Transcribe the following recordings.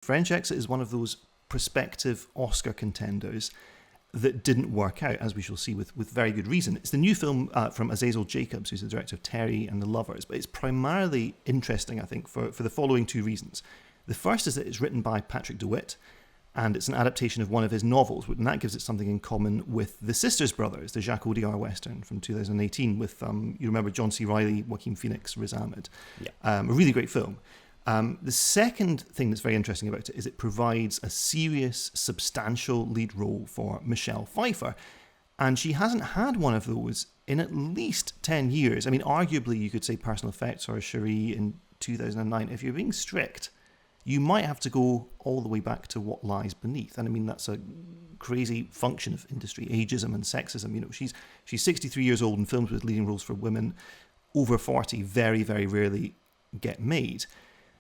French Exit is one of those prospective Oscar contenders that didn't work out, as we shall see with very good reason. It's the new film from Azazel Jacobs, who's the director of Terry and The Lovers, but it's primarily interesting, I think, for the following two reasons. The first is that it's written by Patrick DeWitt, and it's an adaptation of one of his novels, and that gives it something in common with The Sisters Brothers, the Jacques Audiard Western from 2018 with, you remember, John C. Reilly, Joaquin Phoenix, Riz Ahmed. Yeah. A really great film. The second thing that's very interesting about it is it provides a serious, substantial lead role for Michelle Pfeiffer. And she hasn't had one of those in at least 10 years. I mean, arguably, you could say Personal Effects or Cherie in 2009. If you're being strict, you might have to go all the way back to What Lies Beneath. And I mean, that's a crazy function of industry, ageism and sexism. You know, she's 63 years old, and films with leading roles for women over 40 very, very rarely get made.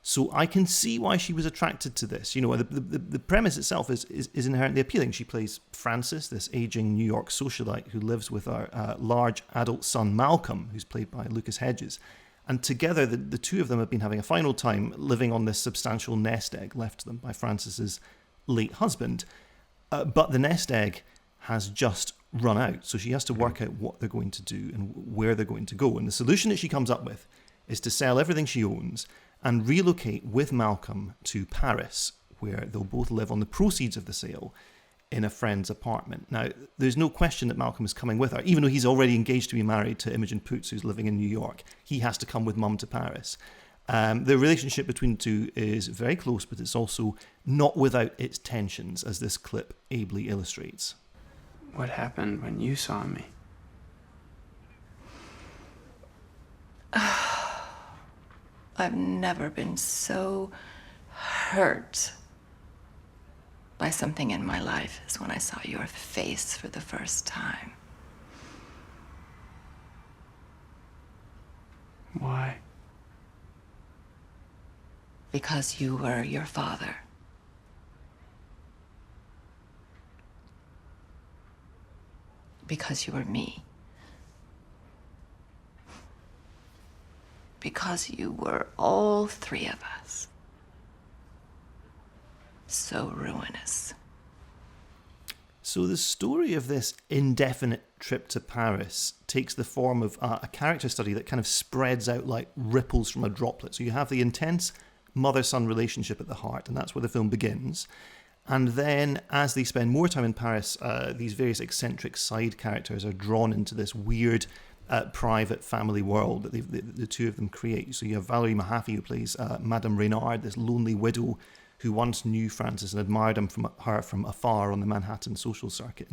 So I can see why she was attracted to this. You know, the premise itself is inherently appealing. She plays Frances, this aging New York socialite who lives with our large adult son Malcolm, who's played by Lucas Hedges. And together, the two of them have been having a final time living on this substantial nest egg left to them by Frances's late husband. But the nest egg has just run out. So she has to work out what they're going to do and where they're going to go. And the solution that she comes up with is to sell everything she owns and relocate with Malcolm to Paris, where they'll both live on the proceeds of the sale in a friend's apartment. Now, there's no question that Malcolm is coming with her. Even though he's already engaged to be married to Imogen Poots, who's living in New York, he has to come with Mum to Paris. The relationship between the two is very close, but it's also not without its tensions, as this clip ably illustrates. What happened when you saw me? I've never been so hurt by something in my life as when I saw your face for the first time. Why? Because you were your father. Because you were me. Because you were all three of us. So ruinous. So the story of this indefinite trip to Paris takes the form of a character study that kind of spreads out like ripples from a droplet. So you have the intense mother-son relationship at the heart, and that's where the film begins. And then, as they spend more time in Paris, these various eccentric side characters are drawn into this weird private family world that the two of them create. So you have Valerie Mahaffey, who plays Madame Reynard, this lonely widow who once knew Frances and admired her from afar on the Manhattan social circuit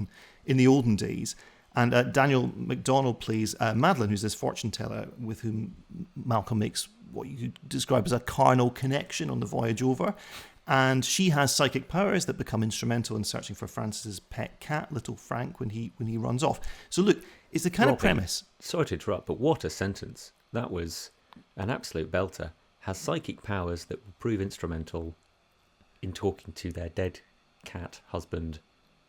in the olden days. And Daniel McDonnell plays Madeline, who's this fortune teller with whom Malcolm makes what you could describe as a carnal connection on the voyage over. And she has psychic powers that become instrumental in searching for Frances's pet cat, Little Frank, when he runs off. So look, it's the kind of premise. Sorry to interrupt, but what a sentence. That was an absolute belter. Has psychic powers that will prove instrumental in talking to their dead cat husband,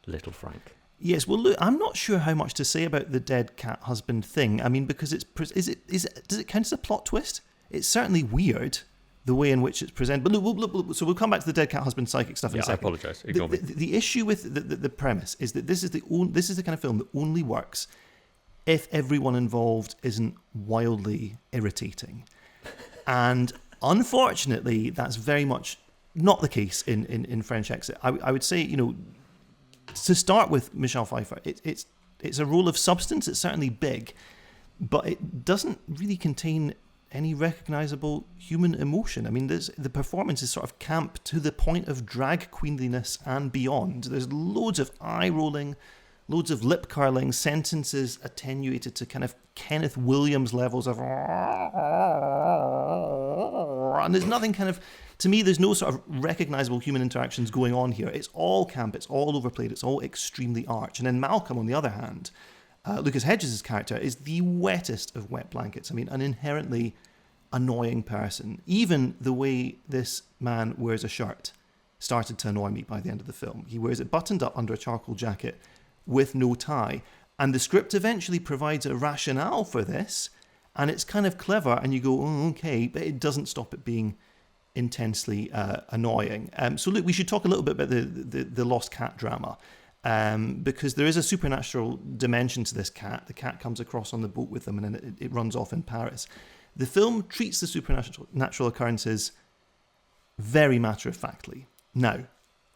Little Frank. Yes, well, look, I'm not sure how much to say about the dead cat husband thing. I mean, because does it count as a plot twist? It's certainly weird, the way in which it's presented. But look, so we'll come back to the dead cat husband psychic stuff in a second. I apologise. Ignore me. The issue with the premise is that this is the kind of film that only works if everyone involved isn't wildly irritating. And unfortunately, that's very much not the case in French Exit. I would say, to start with Michelle Pfeiffer, it's a role of substance. It's certainly big, but it doesn't really contain any recognisable human emotion. I mean, the performance is sort of camp to the point of drag queenliness and beyond. There's loads of eye-rolling, loads of lip-curling, sentences attenuated to kind of Kenneth Williams levels of... And there's nothing kind of... To me, there's no sort of recognisable human interactions going on here. It's all camp, it's all overplayed, it's all extremely arch. And then Malcolm, on the other hand, Lucas Hedges' character is the wettest of wet blankets. I mean, an inherently annoying person. Even the way this man wears a shirt started to annoy me by the end of the film. He wears it buttoned up under a charcoal jacket with no tie. And the script eventually provides a rationale for this, and it's kind of clever, and you go, oh, okay, but it doesn't stop it being intensely annoying. So look, we should talk a little bit about the lost cat drama, because there is a supernatural dimension to this cat. The cat comes across on the boat with them, and then it runs off in Paris. The film treats the supernatural occurrences very matter-of-factly. Now,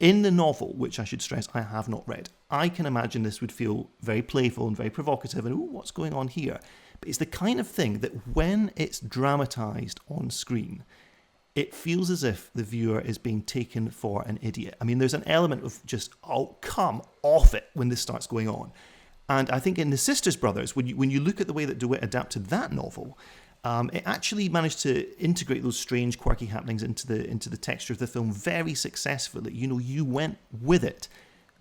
in the novel, which I should stress I have not read, I can imagine this would feel very playful and very provocative and, ooh, what's going on here? But it's the kind of thing that when it's dramatised on screen, it feels as if the viewer is being taken for an idiot. I mean, there's an element of just, oh, come off it when this starts going on. And I think in The Sisters Brothers, when you look at the way that DeWitt adapted that novel, it actually managed to integrate those strange, quirky happenings into the texture of the film very successfully. You know, you went with it.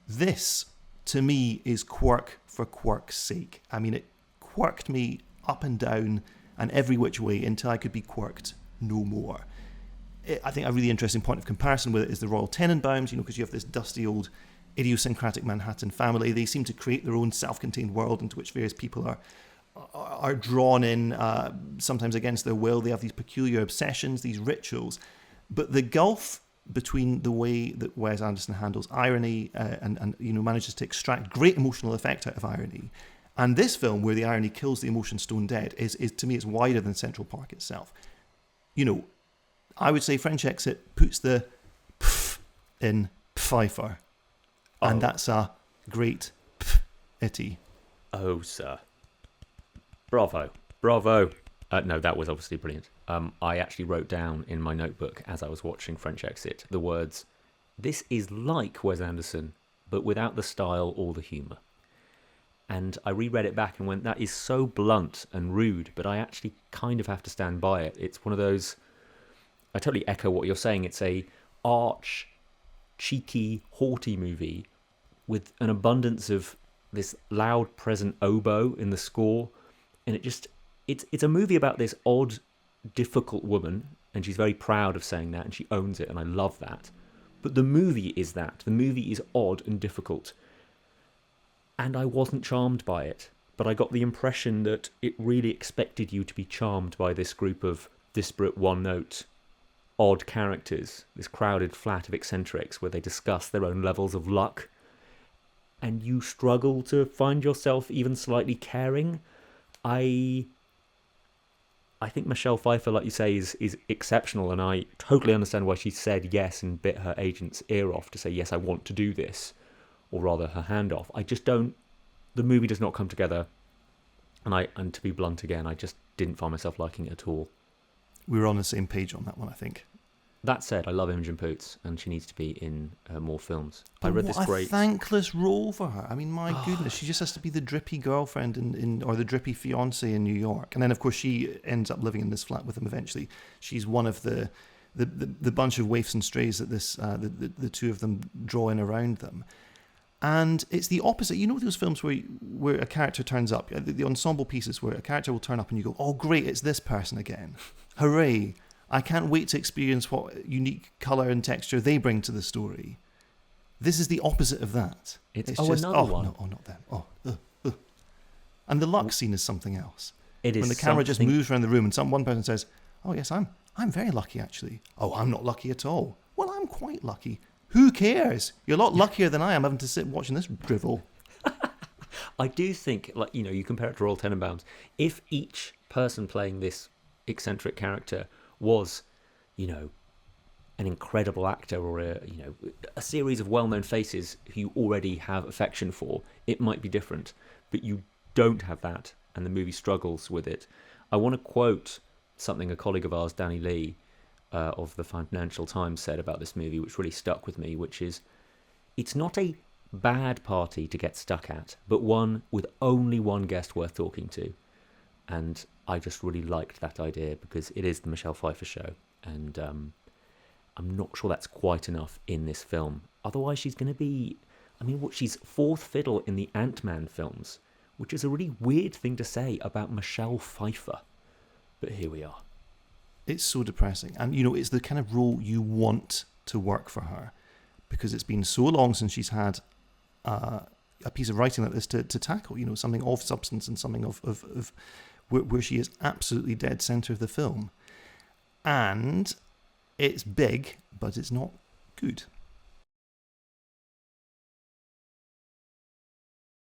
This, to me, is quirk for quirk's sake. I mean, it quirked me up and down and every which way until I could be quirked no more. I think a really interesting point of comparison with it is the Royal Tenenbaums, you know, because you have this dusty old idiosyncratic Manhattan family. They seem to create their own self-contained world into which various people are drawn in, sometimes against their will. They have these peculiar obsessions, these rituals. But the gulf between the way that Wes Anderson handles irony and you know, manages to extract great emotional effect out of irony, and this film where the irony kills the emotion stone dead is to me, it's wider than Central Park itself. You know, I would say French Exit puts the pff in Pfeiffer, and that's a great itty. Oh, sir. Bravo. Bravo. No, that was obviously brilliant. I actually wrote down in my notebook as I was watching French Exit the words, "This is like Wes Anderson, but without the style or the humour." And I reread it back and went, that is so blunt and rude, but I actually kind of have to stand by it. It's one of those, I totally echo what you're saying. It's a arch, cheeky, haughty movie with an abundance of this loud, present oboe in the score. And it's a movie about this odd, difficult woman, and she's very proud of saying that, and she owns it, and I love that. But the movie is that. The movie is odd and difficult. And I wasn't charmed by it. But I got the impression that it really expected you to be charmed by this group of disparate, one-note, odd characters, this crowded flat of eccentrics where they discuss their own levels of luck. And you struggle to find yourself even slightly caring. I think Michelle Pfeiffer, like you say, is exceptional, and I totally understand why she said yes and bit her agent's ear off to say, yes, I want to do this, or rather her hand off. I just don't, the movie does not come together, and to be blunt again, I just didn't find myself liking it at all. We were on the same page on that one, I think. That said, I love Imogen Poots, and she needs to be in more films. But I read what this great... a thankless role for her. I mean, my goodness, she just has to be the drippy girlfriend or the drippy fiancée in New York. And then, of course, she ends up living in this flat with him eventually. She's one of the bunch of waifs and strays that the two of them draw in around them. And it's the opposite. You know those films where a character turns up, the ensemble pieces where a character will turn up and you go, oh, great, it's this person again. Hooray. I can't wait to experience what unique colour and texture they bring to the story. This is the opposite of that. It's just, another one. No, not them. And the luck scene is something else. It is when the camera just moves around the room and one person says, oh yes, I'm very lucky actually. Oh, I'm not lucky at all. Well, I'm quite lucky. Who cares? You're a lot luckier than I am having to sit watching this drivel. I do think, like, you know, you compare it to Royal Tenenbaums. If each person playing this eccentric character was, you know, an incredible actor or a series of well-known faces who you already have affection for, it might be different. But you don't have that, and the movie struggles with it. I want to quote something a colleague of ours, Danny Lee, of the Financial Times, said about this movie, which really stuck with me, which is, it's not a bad party to get stuck at, but one with only one guest worth talking to. And I just really liked that idea because it is the Michelle Pfeiffer show, and I'm not sure that's quite enough in this film. Otherwise, she's going to be, she's fourth fiddle in the Ant-Man films, which is a really weird thing to say about Michelle Pfeiffer. But here we are. It's so depressing. And, you know, it's the kind of role you want to work for her because it's been so long since she's had a piece of writing like this to tackle, you know, something of substance and something of where she is absolutely dead center of the film. And It's big, but it's not good.